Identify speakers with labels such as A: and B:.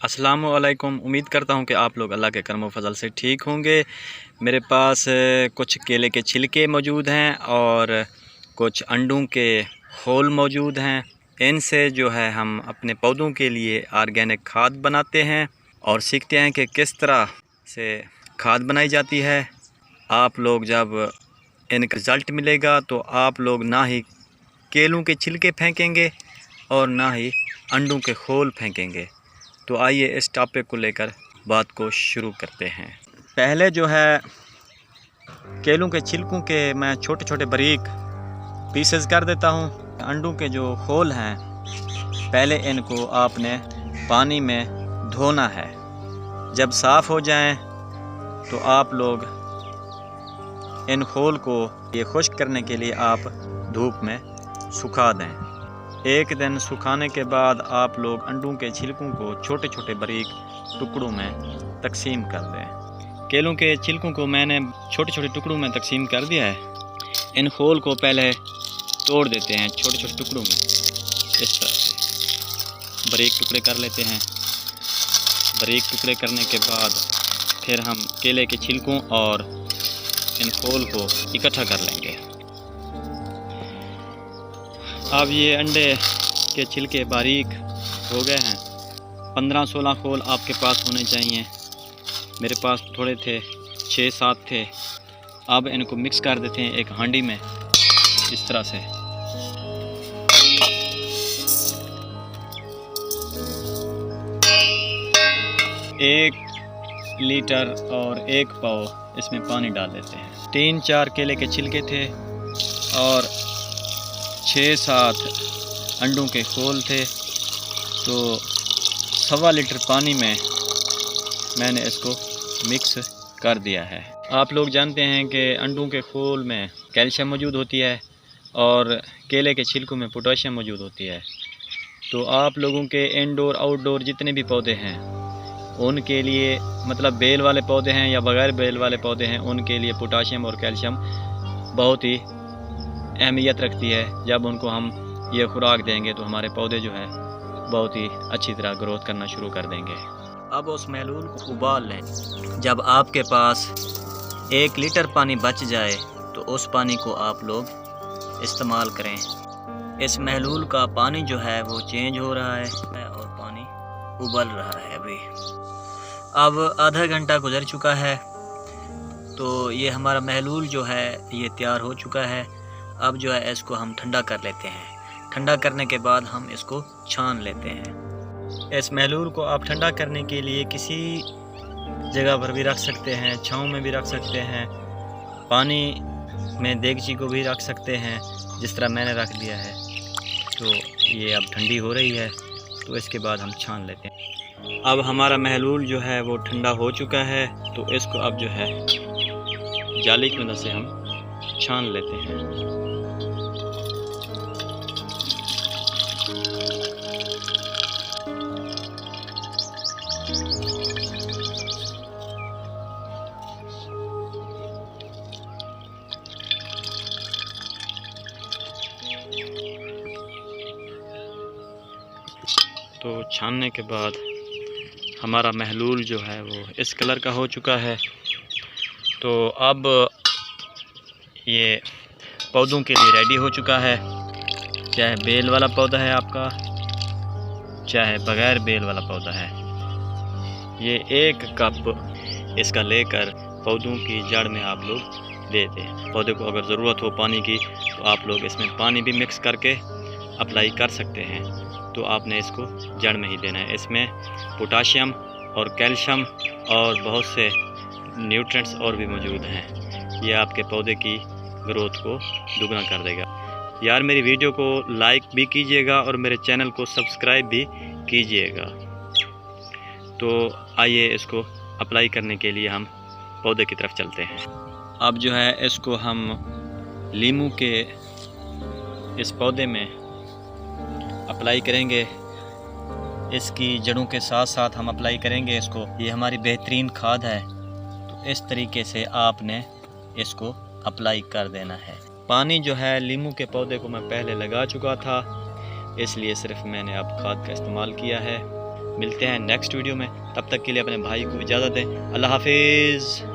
A: अस्सलामुअलैकुम। उम्मीद करता हूँ कि आप लोग अल्लाह के करम व फजल से ठीक होंगे। मेरे पास कुछ केले के छिलके मौजूद हैं और कुछ अंडों के खोल मौजूद हैं। इनसे जो है हम अपने पौधों के लिए ऑर्गेनिक खाद बनाते हैं और सीखते हैं कि किस तरह से खाद बनाई जाती है। आप लोग जब इनका रिज़ल्ट मिलेगा तो आप लोग ना ही केलों के छिलके फेंकेंगे और ना ही अंडों के खोल फेंकेंगे। तो आइए इस टॉपिक को लेकर बात को शुरू करते हैं। पहले जो है केलों के छिलकों के मैं छोटे छोटे बारीक पीसेस कर देता हूँ। अंडों के जो खोल हैं पहले इनको आपने पानी में धोना है। जब साफ़ हो जाएं तो आप लोग इन खोल को ये खुश्क करने के लिए आप धूप में सुखा दें। एक दिन सुखाने के बाद आप लोग अंडों के छिलकों को छोटे छोटे बारीक टुकड़ों में तकसीम कर दें। केलों के छिलकों को मैंने छोटे छोटे टुकड़ों में तकसीम कर दिया है। इन खोल को पहले तोड़ देते हैं छोटे छोटे टुकड़ों में। इस तरह से बारीक टुकड़े कर लेते हैं। बारीक टुकड़े करने के बाद फिर हम केले के छिलकों और इन खोल को इकट्ठा कर लेंगे। अब ये अंडे के छिलके बारीक हो गए हैं। 15-16 खोल आपके पास होने चाहिए। मेरे पास थोड़े थे, 6-7 थे। अब इनको मिक्स कर देते हैं एक हांडी में इस तरह से। एक लीटर और 1 पाव इसमें पानी डाल देते हैं। 3-4 केले के छिलके थे और 6-7 अंडों के खोल थे। तो 1.25 लीटर पानी में मैंने इसको मिक्स कर दिया है। आप लोग जानते हैं कि अंडों के खोल में कैल्शियम मौजूद होती है और केले के छिलकों में पोटाशियम मौजूद होती है। तो आप लोगों के इंडोर आउटडोर जितने भी पौधे हैं उनके लिए, मतलब बेल वाले पौधे हैं या बगैर बेल वाले पौधे हैं, उनके लिए पोटाशियम और कैल्शियम बहुत ही अहमियत रखती है। जब उनको हम ये खुराक देंगे तो हमारे पौधे जो है बहुत ही अच्छी तरह ग्रोथ करना शुरू कर देंगे। अब उस महलूल को उबाल लें। जब आपके पास 1 लीटर पानी बच जाए तो उस पानी को आप लोग इस्तेमाल करें। इस महलूल का पानी जो है वो चेंज हो रहा है और पानी उबल रहा है। अभी अब आधा घंटा गुजर चुका है तो ये हमारा महलूल जो है ये तैयार हो चुका है। अब जो है इसको हम ठंडा कर लेते हैं। ठंडा करने के बाद हम इसको छान लेते हैं। इस महलूल को आप ठंडा करने के लिए किसी जगह पर भी रख सकते हैं, छाँव में भी रख सकते हैं, पानी में देगची को भी रख सकते हैं जिस तरह मैंने रख दिया है। तो ये अब ठंडी हो रही है तो इसके बाद हम छान लेते हैं। अब हमारा महलूल जो है वो ठंडा हो चुका है तो इसको अब जो है जाली की मदद से हम छान लेते हैं। तो छानने के बाद हमारा महलूल जो है वो इस कलर का हो चुका है। तो अब ये पौधों के लिए रेडी हो चुका है। चाहे बेल वाला पौधा है आपका, चाहे बगैर बेल वाला पौधा है। ये 1 कप इसका लेकर पौधों की जड़ में आप लोग दे दें। पौधे को अगर ज़रूरत हो पानी की तो आप लोग इसमें पानी भी मिक्स करके अप्लाई कर सकते हैं। तो आपने इसको जड़ में ही देना है। इसमें पोटाशियम और कैल्शियम और बहुत से न्यूट्रिएंट्स और भी मौजूद हैं। ये आपके पौधे की ग्रोथ को दुगना कर देगा। यार मेरी वीडियो को लाइक भी कीजिएगा और मेरे चैनल को सब्सक्राइब भी कीजिएगा। तो आइए इसको अप्लाई करने के लिए हम पौधे की तरफ चलते हैं। अब जो है इसको हम लीमू के इस पौधे में अप्लाई करेंगे। इसकी जड़ों के साथ साथ हम अप्लाई करेंगे इसको। ये हमारी बेहतरीन खाद है। तो इस तरीके से आपने इसको अप्लाई कर देना है। पानी जो है लीमू के पौधे को मैं पहले लगा चुका था, इसलिए सिर्फ मैंने अब खाद का इस्तेमाल किया है। मिलते हैं नेक्स्ट वीडियो में, तब तक के लिए अपने भाई को इजाज़त दें। अल्लाह हाफिज़।